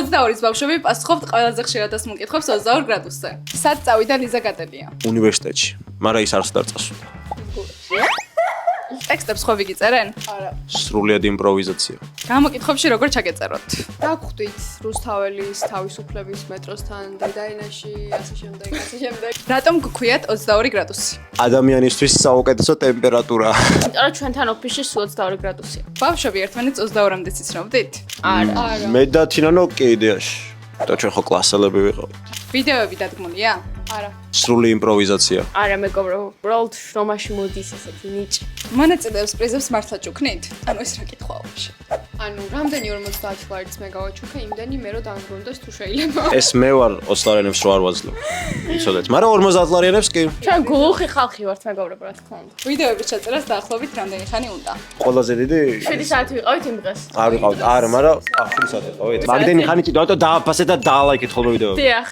22-ის ბავშვები პასუხობთ ყველაზე ხშირადას მოკითხავს 22 გრადუსზე. სად წავიდა ლიზა გატელია? უნივერსიტეტში, მაგრამ ის არც დაწასულა. ტექსტებს ხო ვიგიწერენ? არა. სრულიად იმპროვიზაცია. გამოკითხებში როგორ ჩაგეწეროთ? რა გხვდით რუსთაველის თავისუფლების მეტროსთან დედაენაში, ასე შემდეგ. რატომ გქვიათ 22 გრადუსი? ადამიანისთვის საუკეთესო ტემპერატურა. იმიტომ რომ ჩვენთან ოფისში სულ 22 გრადუსია. ბავშვები ერთმანეთს 22-მდე ციცნობდით? არა. მე და თინანო კიდეაში. და ჩვენ ხო კლასელები ვიყავით. ვიდეოები დადგმულია? არა. სრული იმპროვიზაცია. არა მეგობრო, უბრალოდ შრომაში მოდის ესეთი ნიჭი. მონაწილეებს პრიზებს მართლა ჭუქნით? ანუ ეს რა კითხვაა ვაფშე? ანუ რამდენი 50 ლარიც მე გავაჩუქე, იმდენი მე რო დამბრუნდეს თუ შეიძლება. ეს მე ვარ 20 ლარიანებს რო არ ვაძლევ. იცოდეთ, მაგრამ 50 ლარიანებს კი. ჩვენ გულუხი ხალხი ვართ მეგობრებო, რა თქმა უნდა. ვიდეოების ჩაწერას დაახლოებით რამდენი ხანი უნდა? ყველაზე დიდი 7 საათი ვიყავით იმ დღეს. არ ვიყავთ. არა, მაგრამ ახლა საათი ყავით. მაგდენი ხანი კიდევ და დააფასე და დაალაიქეთ ხოლმე ვიდეოები. დიახ.